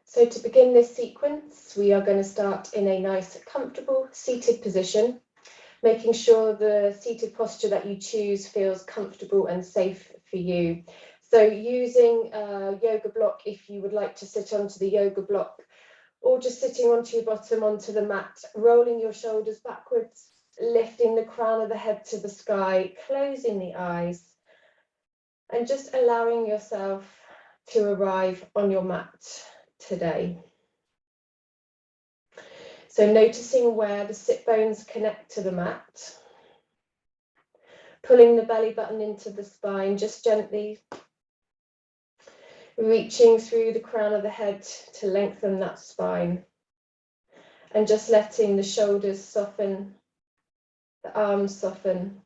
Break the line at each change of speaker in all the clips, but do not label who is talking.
So to begin this sequence, we are going to start in a nice, comfortable seated position, making sure the seated posture that you choose feels comfortable and safe for you. So using a yoga block, if you would like to sit onto the yoga block, or just sitting onto your bottom onto the mat, rolling your shoulders backwards, lifting the crown of the head to the sky, closing the eyes, and just allowing yourself to arrive on your mat today. So noticing where the sit bones connect to the mat, pulling the belly button into the spine, just gently reaching through the crown of the head to lengthen that spine, and just letting the shoulders soften, the arms soften,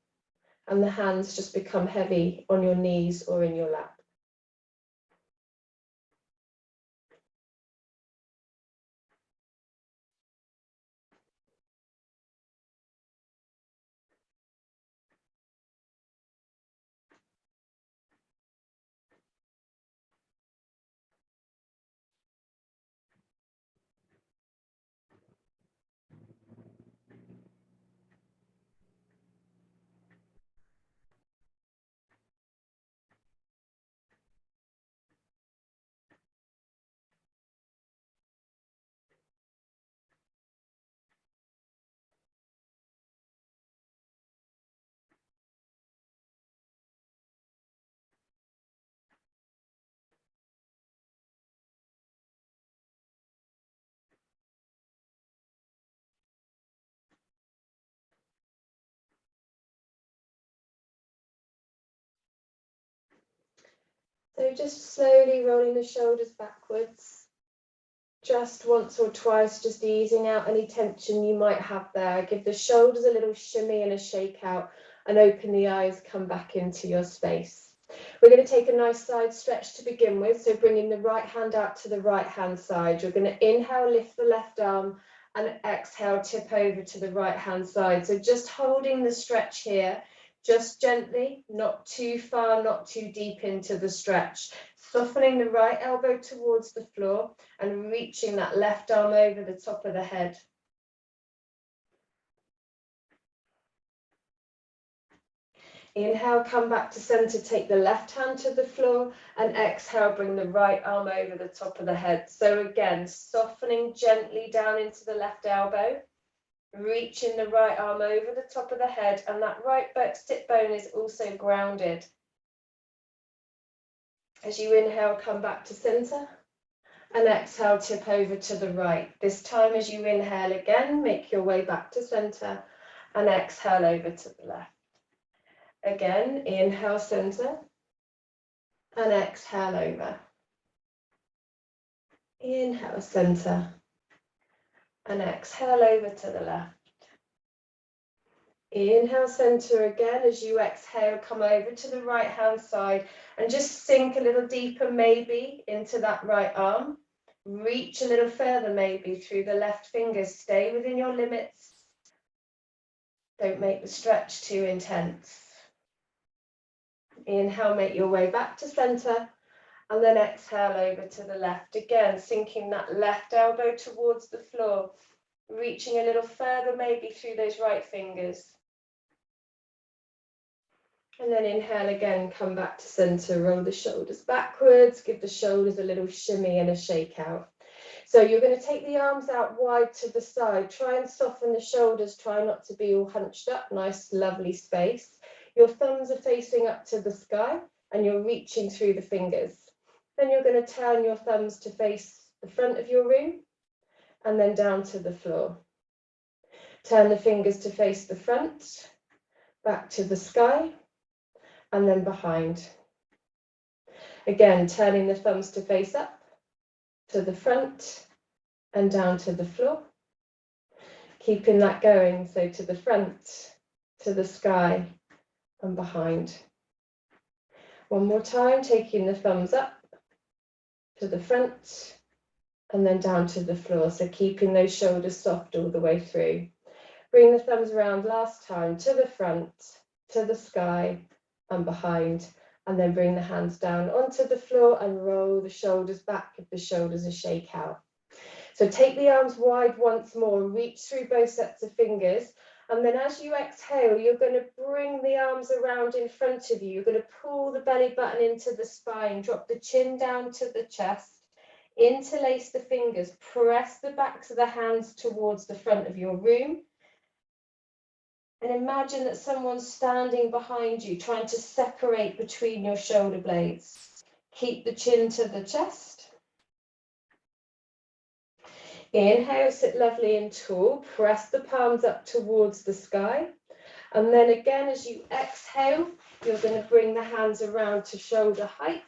and the hands just become heavy on your knees or in your lap. So just slowly rolling the shoulders backwards, just once or twice, just easing out any tension you might have there. Give the shoulders a little shimmy and a shake out, and open the eyes, come back into your space. We're going to take a nice side stretch to begin with, so bringing the right hand out to the right hand side. You're going to inhale, lift the left arm, and exhale, tip over to the right hand side. So just holding the stretch here, just gently, not too far, not too deep into the stretch. Softening the right elbow towards the floor and reaching that left arm over the top of the head. Inhale, come back to center, take the left hand to the floor, and exhale, bring the right arm over the top of the head. So again, softening gently down into the left elbow, reaching the right arm over the top of the head, and that right sit bone is also grounded. As you inhale, come back to center, and exhale, tip over to the right. This time, as you inhale again, make your way back to center, and exhale over to the left. Again, inhale, center, and exhale over. Inhale, center, and exhale over to the left. Inhale, center again. As you exhale, come over to the right hand side and just sink a little deeper maybe into that right arm. Reach a little further maybe through the left fingers. Stay within your limits. Don't make the stretch too intense. Inhale, make your way back to center, and then exhale over to the left. Again, sinking that left elbow towards the floor, reaching a little further maybe through those right fingers. And then inhale again, come back to center, roll the shoulders backwards, give the shoulders a little shimmy and a shake out. So you're going to take the arms out wide to the side, try and soften the shoulders, try not to be all hunched up, nice lovely space. Your thumbs are facing up to the sky and you're reaching through the fingers. Then you're going to turn your thumbs to face the front of your room and then down to the floor. Turn the fingers to face the front, back to the sky, and then behind. Again, turning the thumbs to face up, to the front, and down to the floor. Keeping that going, so to the front, to the sky, and behind. One more time, taking the thumbs up, to the front, and then down to the floor. So keeping those shoulders soft all the way through. Bring the thumbs around last time, to the front, to the sky, and behind. And then bring the hands down onto the floor and roll the shoulders back, give the shoulders a shake out. So take the arms wide once more, reach through both sets of fingers. And then as you exhale, you're going to bring the arms around in front of you. You're going to pull the belly button into the spine, drop the chin down to the chest, interlace the fingers, press the backs of the hands towards the front of your room. And imagine that someone's standing behind you, trying to separate between your shoulder blades. Keep the chin to the chest. Inhale, sit lovely and tall. Press the palms up towards the sky. And then again, as you exhale, you're going to bring the hands around to shoulder height,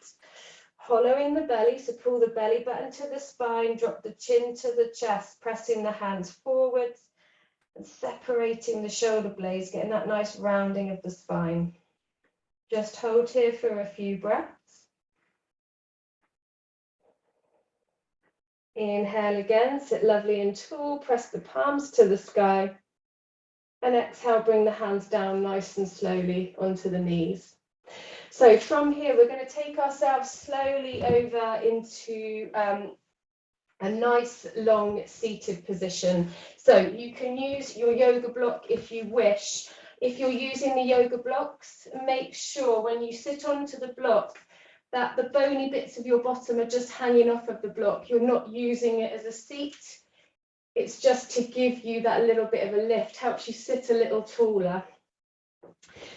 hollowing the belly. So pull the belly button to the spine, drop the chin to the chest, pressing the hands forwards and separating the shoulder blades, getting that nice rounding of the spine. Just hold here for a few breaths. Inhale again, sit lovely and tall, press the palms to the sky. And exhale, bring the hands down nice and slowly onto the knees. So from here, we're going to take ourselves slowly over into a nice long seated position. So you can use your yoga block if you wish. If you're using the yoga blocks, make sure when you sit onto the block that the bony bits of your bottom are just hanging off of the block. You're not using it as a seat. It's just to give you that little bit of a lift, helps you sit a little taller.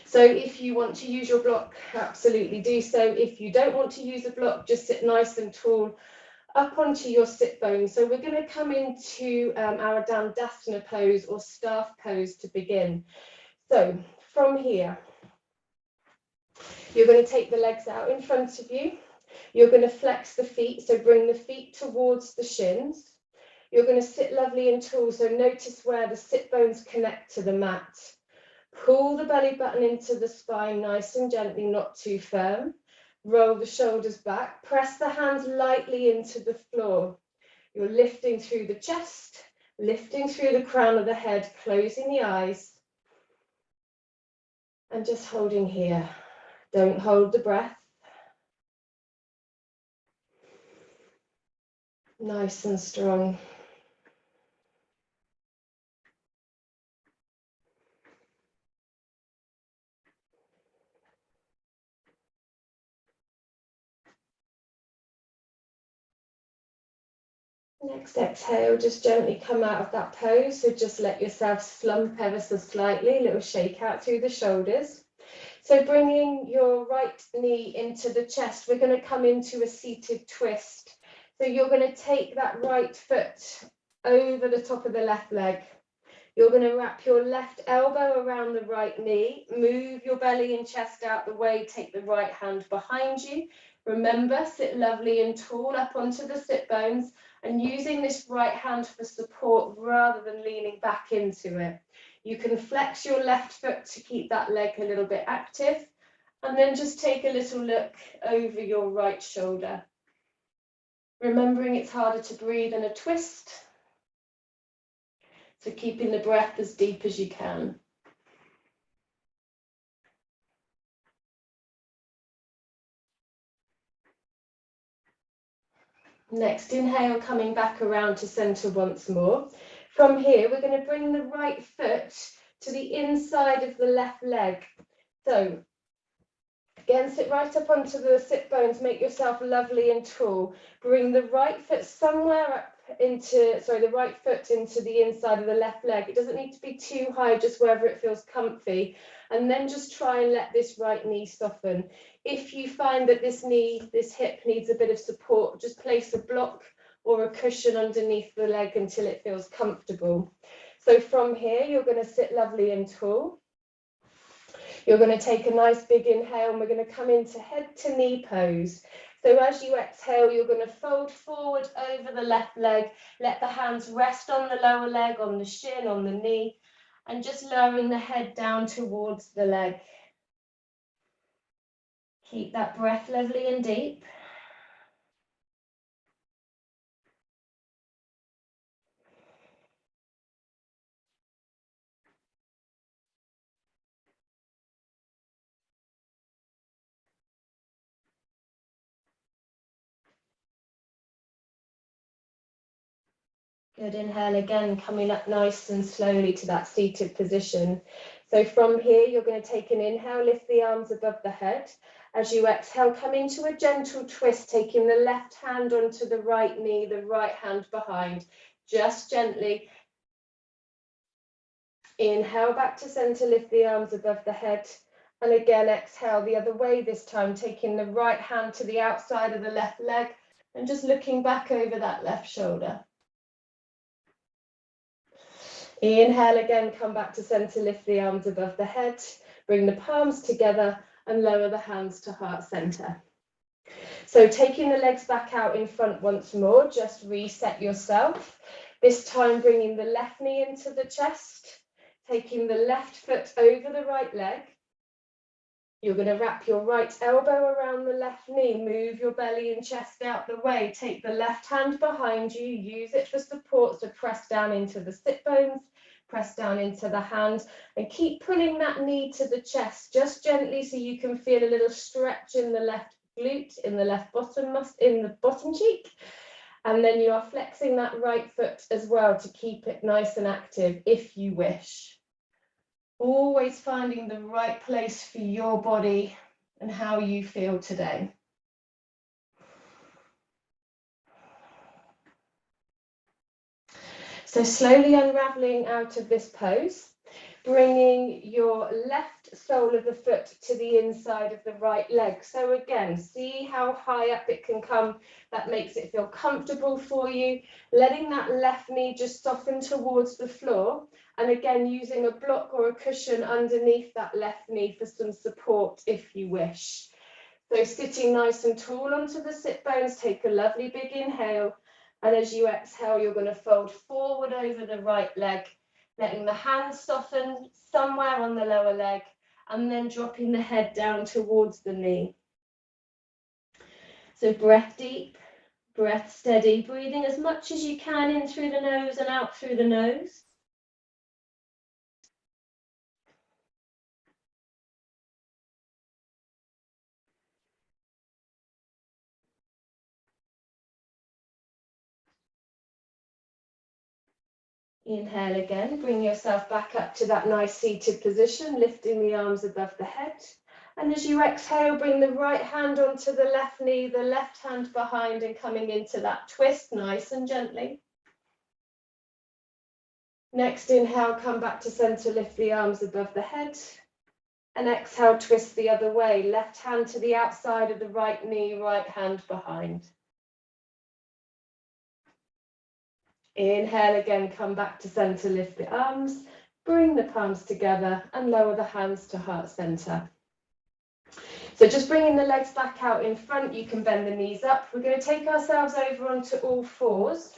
So if you want to use your block, absolutely do so. If you don't want to use a block, just sit nice and tall up onto your sit bones. So we're going to come into our Dandasana pose or staff pose to begin. So from here, you're going to take the legs out in front of you. You're going to flex the feet, so bring the feet towards the shins. You're going to sit lovely and tall, so notice where the sit bones connect to the mat. Pull the belly button into the spine nice and gently, not too firm. Roll the shoulders back, press the hands lightly into the floor. You're lifting through the chest, lifting through the crown of the head, closing the eyes, and just holding here. Don't hold the breath. Nice and strong. Next exhale, just gently come out of that pose. So just let yourself slump ever so slightly, a little shake out through the shoulders. So bringing your right knee into the chest, we're going to come into a seated twist. So you're going to take that right foot over the top of the left leg. You're going to wrap your left elbow around the right knee, move your belly and chest out the way, take the right hand behind you. Remember, sit lovely and tall up onto the sit bones and using this right hand for support rather than leaning back into it. You can flex your left foot to keep that leg a little bit active and then just take a little look over your right shoulder. Remembering it's harder to breathe in a twist, so keeping the breath as deep as you can. Next, inhale, coming back around to center once more. From here, we're going to bring the right foot to the inside of the left leg. So again, sit right up onto the sit bones, make yourself lovely and tall. Bring the right foot somewhere up into, the right foot into the inside of the left leg. It doesn't need to be too high, just wherever it feels comfy. And then just try and let this right knee soften. If you find that this hip needs a bit of support, just place a block or a cushion underneath the leg until it feels comfortable. So from here, you're going to sit lovely and tall. You're going to take a nice big inhale and we're going to come into head to knee pose. So as you exhale, you're going to fold forward over the left leg, let the hands rest on the lower leg, on the shin, on the knee, and just lowering the head down towards the leg. Keep that breath lovely and deep. Good, inhale again, coming up nice and slowly to that seated position. So from here, you're going to take an inhale, lift the arms above the head. As you exhale, come into a gentle twist, taking the left hand onto the right knee, the right hand behind, just gently. Inhale back to center, lift the arms above the head. And again, exhale the other way this time, taking the right hand to the outside of the left leg and just looking back over that left shoulder. Inhale again, come back to center, lift the arms above the head, bring the palms together and lower the hands to heart center. So taking the legs back out in front once more, just reset yourself. This time bringing the left knee into the chest, taking the left foot over the right leg. You're going to wrap your right elbow around the left knee, move your belly and chest out the way, take the left hand behind you, use it for support, so press down into the sit bones, press down into the hand, and keep pulling that knee to the chest, just gently so you can feel a little stretch in the left glute, in the left bottom, in the bottom cheek, and then you are flexing that right foot as well to keep it nice and active if you wish. Always finding the right place for your body and how you feel today. So slowly unraveling out of this pose, bringing your left sole of the foot to the inside of the right leg. So again, see how high up it can come. That makes it feel comfortable for you. Letting that left knee just soften towards the floor. And again, using a block or a cushion underneath that left knee for some support if you wish. So sitting nice and tall onto the sit bones, take a lovely big inhale. And as you exhale, you're going to fold forward over the right leg, letting the hands soften somewhere on the lower leg, and then dropping the head down towards the knee. So breath deep, breath steady, breathing as much as you can in through the nose and out through the nose. Inhale again, bring yourself back up to that nice seated position, lifting the arms above the head. And as you exhale, bring the right hand onto the left knee, the left hand behind, and coming into that twist nice and gently. Next inhale, come back to center, lift the arms above the head. And exhale, twist the other way, left hand to the outside of the right knee, right hand behind. Inhale again, come back to center, lift the arms, bring the palms together and lower the hands to heart center. So just bringing the legs back out in front, you can bend the knees up. We're going to take ourselves over onto all fours.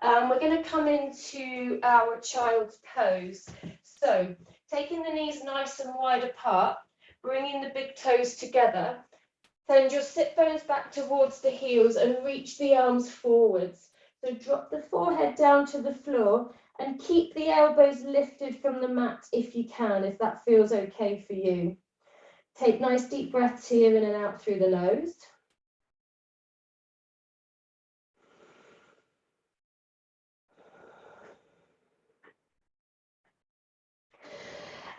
We're going to come into our child's pose. So taking the knees nice and wide apart, bringing the big toes together, send your sit bones back towards the heels and reach the arms forwards. So drop the forehead down to the floor and keep the elbows lifted from the mat if you can, if that feels okay for you. Take nice deep breaths here in and out through the nose.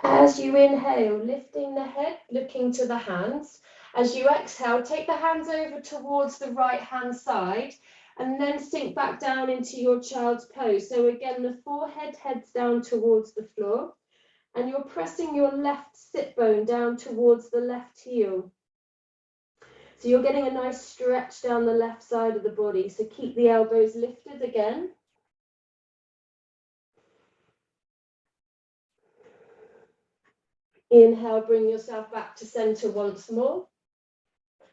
As you inhale, lifting the head, looking to the hands. As you exhale, take the hands over towards the right hand side and then sink back down into your child's pose. So again, the forehead heads down towards the floor and you're pressing your left sit bone down towards the left heel. So you're getting a nice stretch down the left side of the body. So keep the elbows lifted again. Inhale, bring yourself back to center once more.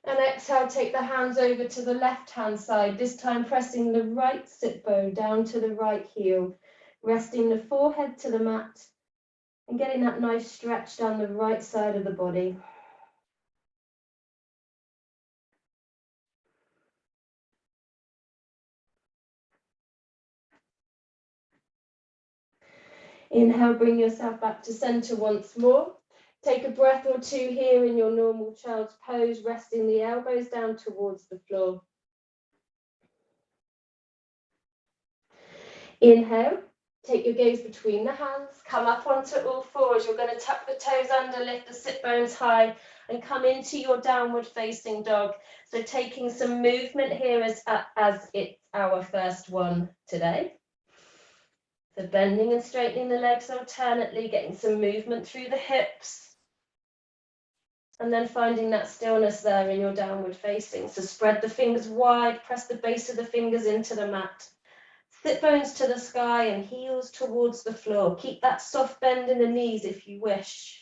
And exhale, take the hands over to the left-hand side, this time pressing the right sit bone down to the right heel, resting the forehead to the mat and getting that nice stretch down the right side of the body. Inhale, bring yourself back to center once more. Take a breath or two here in your normal child's pose, resting the elbows down towards the floor. Inhale, take your gaze between the hands, come up onto all fours. You're going to tuck the toes under, lift the sit bones high, and come into your downward facing dog. So taking some movement here as it's our first one today. So bending and straightening the legs alternately, getting some movement through the hips. And then finding that stillness there in your downward facing. So spread the fingers wide, press the base of the fingers into the mat. Sit bones to the sky and heels towards the floor. Keep that soft bend in the knees if you wish.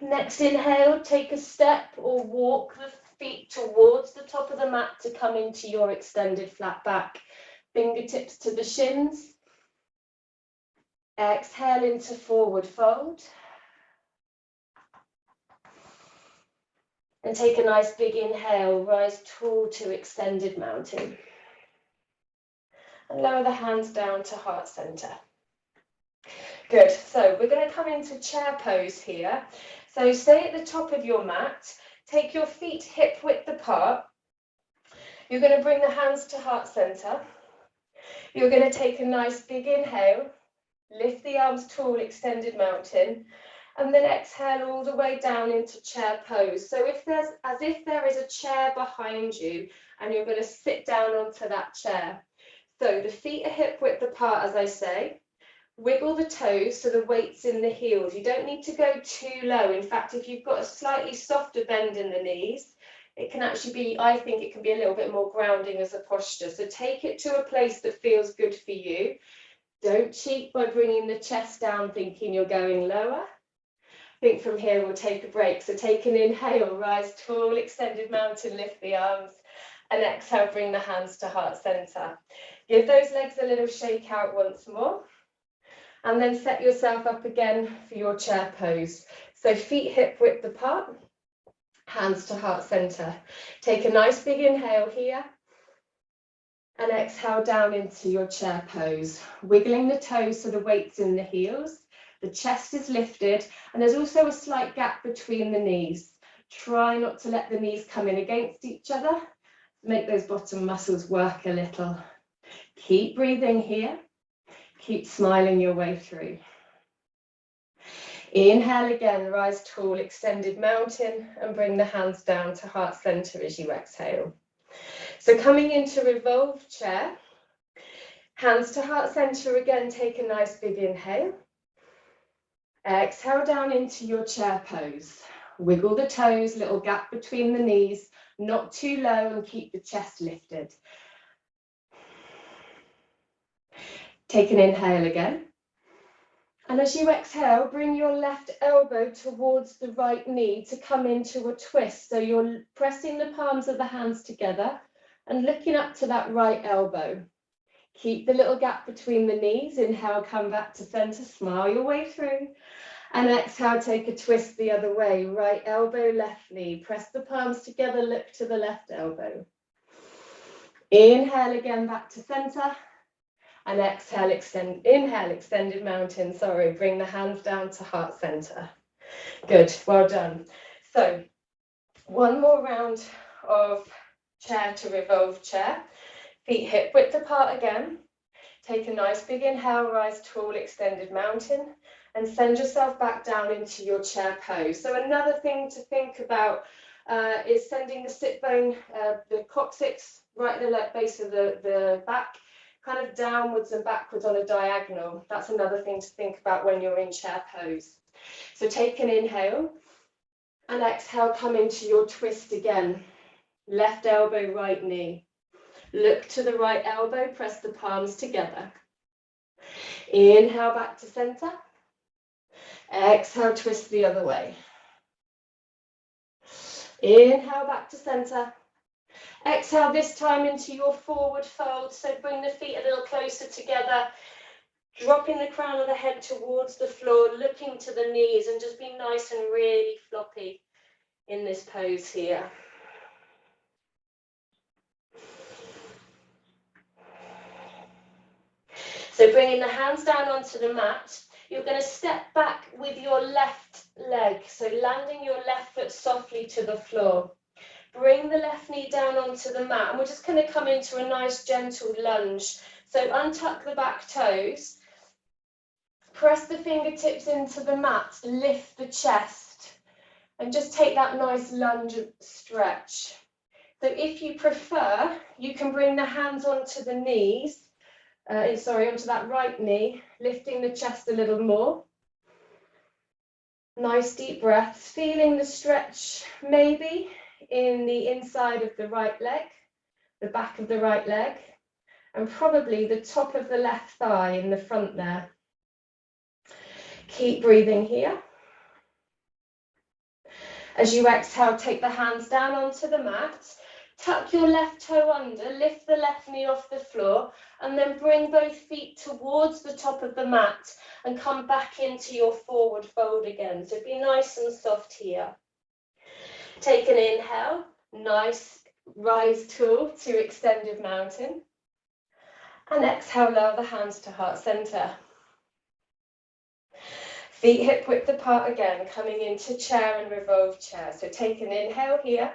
Next inhale, take a step or walk the feet towards the top of the mat to come into your extended flat back. Fingertips to the shins. Exhale into forward fold. And take a nice big inhale, rise tall to extended mountain. And lower the hands down to heart center. Good, so we're going to come into chair pose here. So stay at the top of your mat, take your feet hip width apart. You're going to bring the hands to heart center. You're going to take a nice big inhale, lift the arms tall, extended mountain, and then exhale all the way down into chair pose. So if there is a chair behind you and you're going to sit down onto that chair. So the feet are hip width apart, as I say. Wiggle the toes so the weight's in the heels. You don't need to go too low. In fact, if you've got a slightly softer bend in the knees, it can actually be, I think it can be a little bit more grounding as a posture. So take it to a place that feels good for you. Don't cheat by bringing the chest down thinking you're going lower. I think from here we'll take a break. So take an inhale, rise tall, extended mountain, lift the arms, and exhale, bring the hands to heart center. Give those legs a little shake out once more. And then set yourself up again for your chair pose. So feet hip width apart, hands to heart center. Take a nice big inhale here. And exhale down into your chair pose. Wiggling the toes so the weight's in the heels. The chest is lifted. And there's also a slight gap between the knees. Try not to let the knees come in against each other. Make those bottom muscles work a little. Keep breathing here. Keep smiling your way through. Inhale again, rise tall, extended mountain, and bring the hands down to heart center as you exhale. So coming into revolved chair, hands to heart center again, take a nice big inhale. Exhale down into your chair pose. Wiggle the toes, little gap between the knees, not too low, and keep the chest lifted. Take an inhale again. And as you exhale, bring your left elbow towards the right knee to come into a twist. So you're pressing the palms of the hands together and looking up to that right elbow. Keep the little gap between the knees. Inhale, come back to center, smile your way through. And exhale, take a twist the other way. Right elbow, left knee. Press the palms together, look to the left elbow. Inhale again, back to center. And exhale, inhale, extended mountain, bring the hands down to heart center. Good, well done. So one more round of chair to revolve chair. Feet hip width apart again. Take a nice big inhale, rise tall, extended mountain, and send yourself back down into your chair pose. So another thing to think about is sending the sit bone, the coccyx, right at the base of the back, kind of downwards and backwards on a diagonal. That's another thing to think about when you're in chair pose. So take an inhale and exhale, come into your twist again. Left elbow, right knee. Look to the right elbow, press the palms together. Inhale back to center. Exhale, twist the other way. Inhale back to center. Exhale this time into your forward fold. So bring the feet a little closer together. Dropping the crown of the head towards the floor, looking to the knees, and just be nice and really floppy in this pose here. So bringing the hands down onto the mat, you're going to step back with your left leg. So landing your left foot softly to the floor. bring the left knee down onto the mat, and we're just going to come into a nice gentle lunge. So untuck the back toes, press the fingertips into the mat, lift the chest, and just take that nice lunge stretch. So if you prefer, you can bring the hands onto the knees, onto that right knee, lifting the chest a little more. Nice deep breaths, feeling the stretch maybe in the inside of the right leg, the back of the right leg, and probably the top of the left thigh in the front there. Keep breathing here. As you exhale, take the hands down onto the mat, tuck your left toe under, lift the left knee off the floor, and then bring both feet towards the top of the mat and come back into your forward fold again. So be nice and soft here. Take an inhale, nice rise tool to extended mountain. And exhale, lower the hands to heart center. Feet hip width apart again, coming into chair and revolve chair. So take an inhale here.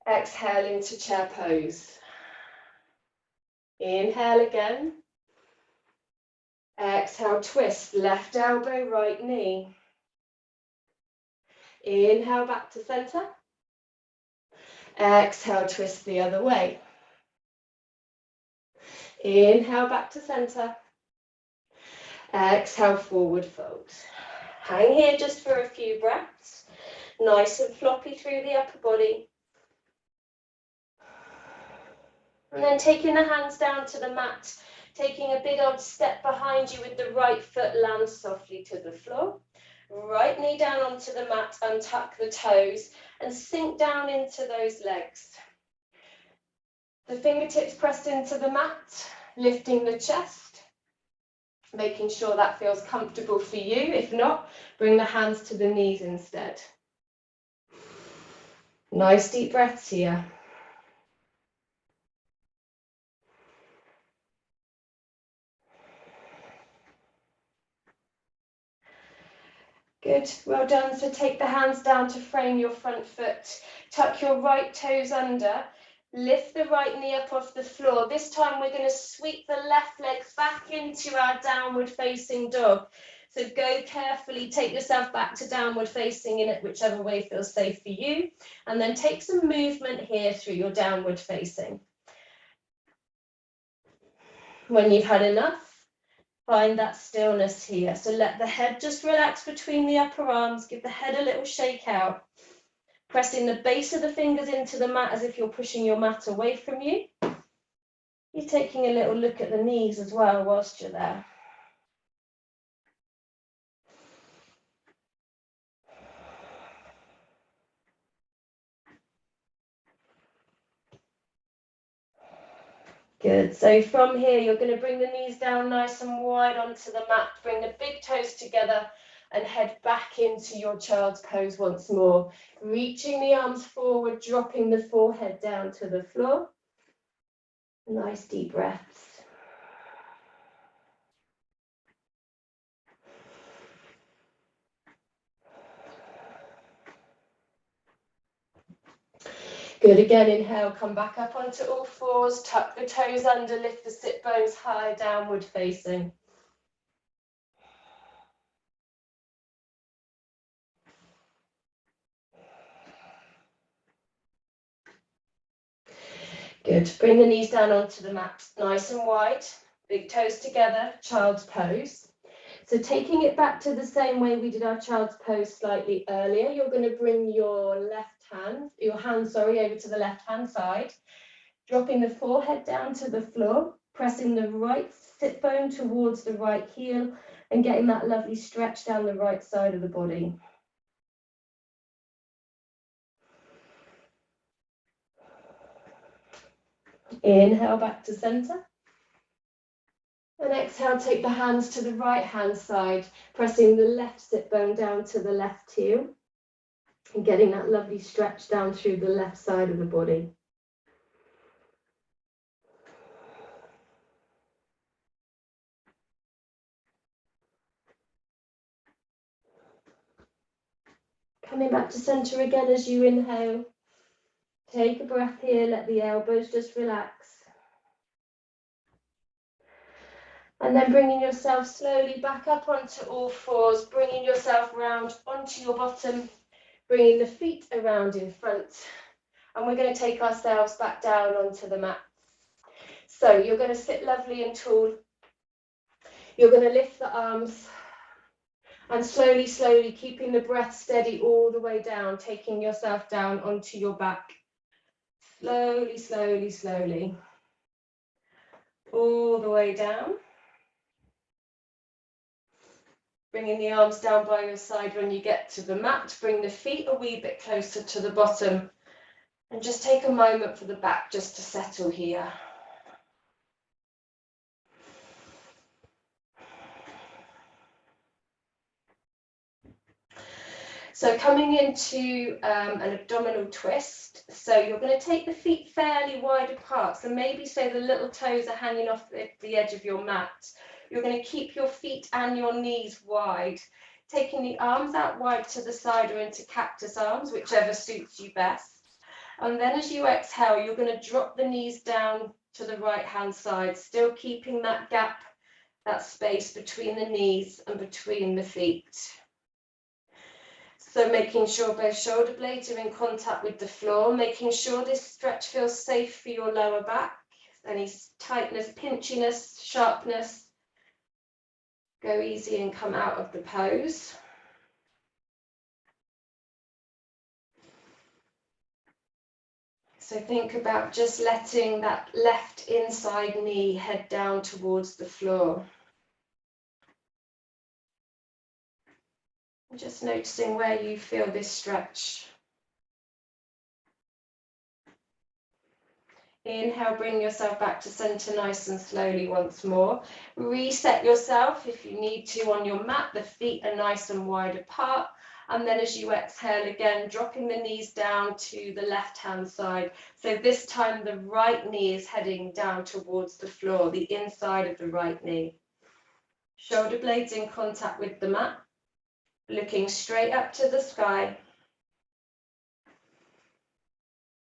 Exhale into chair pose. Inhale again. Exhale, twist, left elbow, right knee. Inhale back to center. Exhale, twist the other way. Inhale back to center. Exhale, forward fold. Hang here just for a few breaths. Nice and floppy through the upper body. And then taking the hands down to the mat, taking a big old step behind you with the right foot lands softly to the floor. Right knee down onto the mat, untuck the toes and sink down into those legs. The fingertips pressed into the mat, lifting the chest, making sure that feels comfortable for you. If not, bring the hands to the knees instead. Nice deep breaths here. Good, well done. So take the hands down to frame your front foot. Tuck your right toes under. Lift the right knee up off the floor. This time we're going to sweep the left leg back into our downward facing dog. So go carefully, take yourself back to downward facing in it, whichever way feels safe for you. And then take some movement here through your downward facing. When you've had enough, find that stillness here. So let the head just relax between the upper arms. Give the head a little shake out. Pressing the base of the fingers into the mat as if you're pushing your mat away from you. You're taking a little look at the knees as well whilst you're there. Good. So from here, you're going to bring the knees down nice and wide onto the mat. Bring the big toes together and head back into your child's pose once more. Reaching the arms forward, dropping the forehead down to the floor. Nice deep breaths. Good, again, inhale, come back up onto all fours, tuck the toes under, lift the sit bones high, downward facing. Good, bring the knees down onto the mat, nice and wide, big toes together, child's pose. So taking it back to the same way we did our child's pose slightly earlier, you're going to bring your hand over to the left hand side, dropping the forehead down to the floor, pressing the right sit bone towards the right heel and getting that lovely stretch down the right side of the body. Inhale back to center. And exhale, take the hands to the right hand side, pressing the left sit bone down to the left heel and getting that lovely stretch down through the left side of the body. Coming back to center again as you inhale. Take a breath here, let the elbows just relax. And then bringing yourself slowly back up onto all fours, bringing yourself round onto your bottom, bringing the feet around in front. And we're going to take ourselves back down onto the mat. So you're going to sit lovely and tall. You're going to lift the arms and slowly, slowly keeping the breath steady all the way down, taking yourself down onto your back. Slowly, slowly, slowly. All the way down. Bringing the arms down by your side when you get to the mat. Bring the feet a wee bit closer to the bottom. And just take a moment for the back just to settle here. So coming into an abdominal twist. So you're going to take the feet fairly wide apart. So maybe so the little toes are hanging off the edge of your mat. You're going to keep your feet and your knees wide. Taking the arms out wide to the side or into cactus arms, whichever suits you best. And then as you exhale, you're going to drop the knees down to the right-hand side, still keeping that gap, that space between the knees and between the feet. So making sure both shoulder blades are in contact with the floor, making sure this stretch feels safe for your lower back. Any tightness, pinchiness, sharpness, go easy and come out of the pose. So think about just letting that left inside knee head down towards the floor. And just noticing where you feel this stretch. Inhale, bring yourself back to center nice and slowly once more. Reset yourself if you need to on your mat. The feet are nice and wide apart. And then as you exhale again, dropping the knees down to the left-hand side. So this time the right knee is heading down towards the floor, the inside of the right knee. Shoulder blades in contact with the mat, looking straight up to the sky.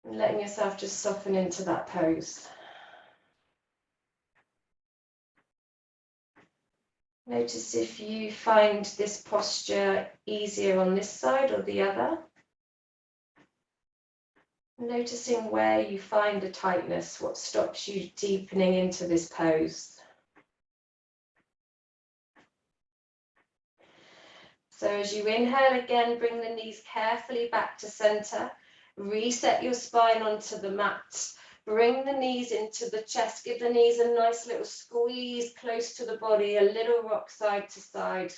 And letting yourself just soften into that pose. Notice if you find this posture easier on this side or the other. Noticing where you find the tightness, what stops you deepening into this pose. So as you inhale again, bring the knees carefully back to center. Reset your spine onto the mat. Bring the knees into the chest. Give the knees a nice little squeeze close to the body, a little rock side to side.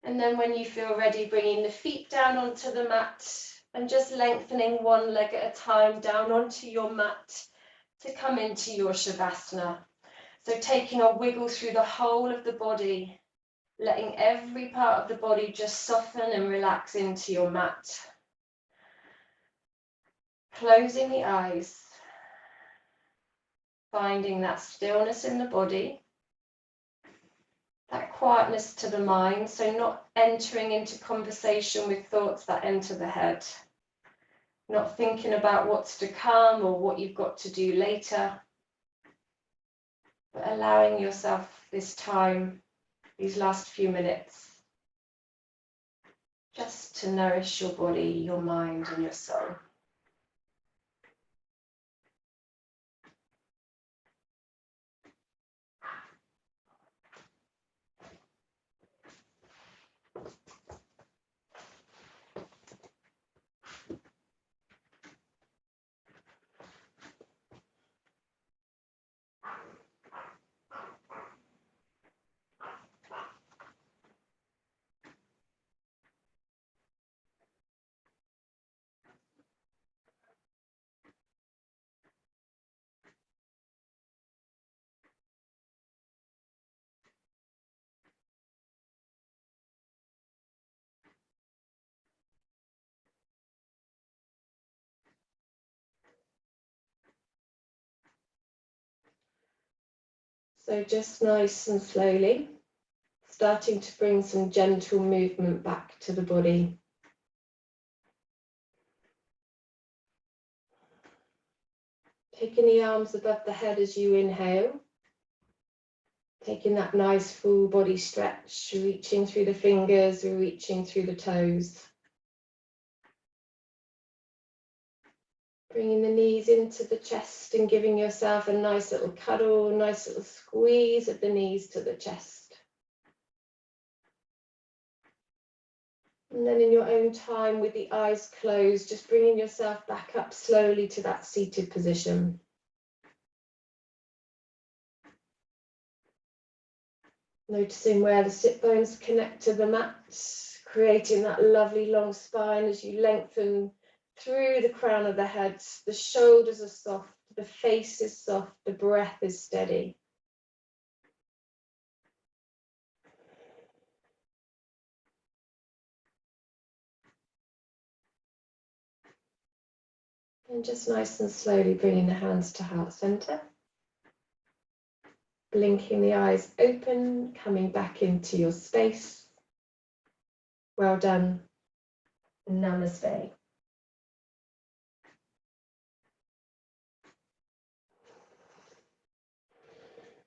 And then when you feel ready, bringing the feet down onto the mat and just lengthening one leg at a time down onto your mat to come into your Shavasana. So taking a wiggle through the whole of the body, letting every part of the body just soften and relax into your mat. Closing the eyes, finding that stillness in the body, that quietness to the mind, so not entering into conversation with thoughts that enter the head, not thinking about what's to come or what you've got to do later, but allowing yourself this time, these last few minutes, just to nourish your body, your mind, and your soul. So just nice and slowly, starting to bring some gentle movement back to the body. Taking the arms above the head as you inhale. Taking that nice full body stretch, reaching through the fingers, reaching through the toes. Bringing the knees into the chest and giving yourself a nice little cuddle, nice little squeeze of the knees to the chest. And then in your own time, with the eyes closed, just bringing yourself back up slowly to that seated position. Noticing where the sit bones connect to the mat, creating that lovely long spine as you lengthen through the crown of the head. The shoulders are soft, the face is soft, the breath is steady. And just nice and slowly bringing the hands to heart center. Blinking the eyes open, coming back into your space. Well done. Namaste.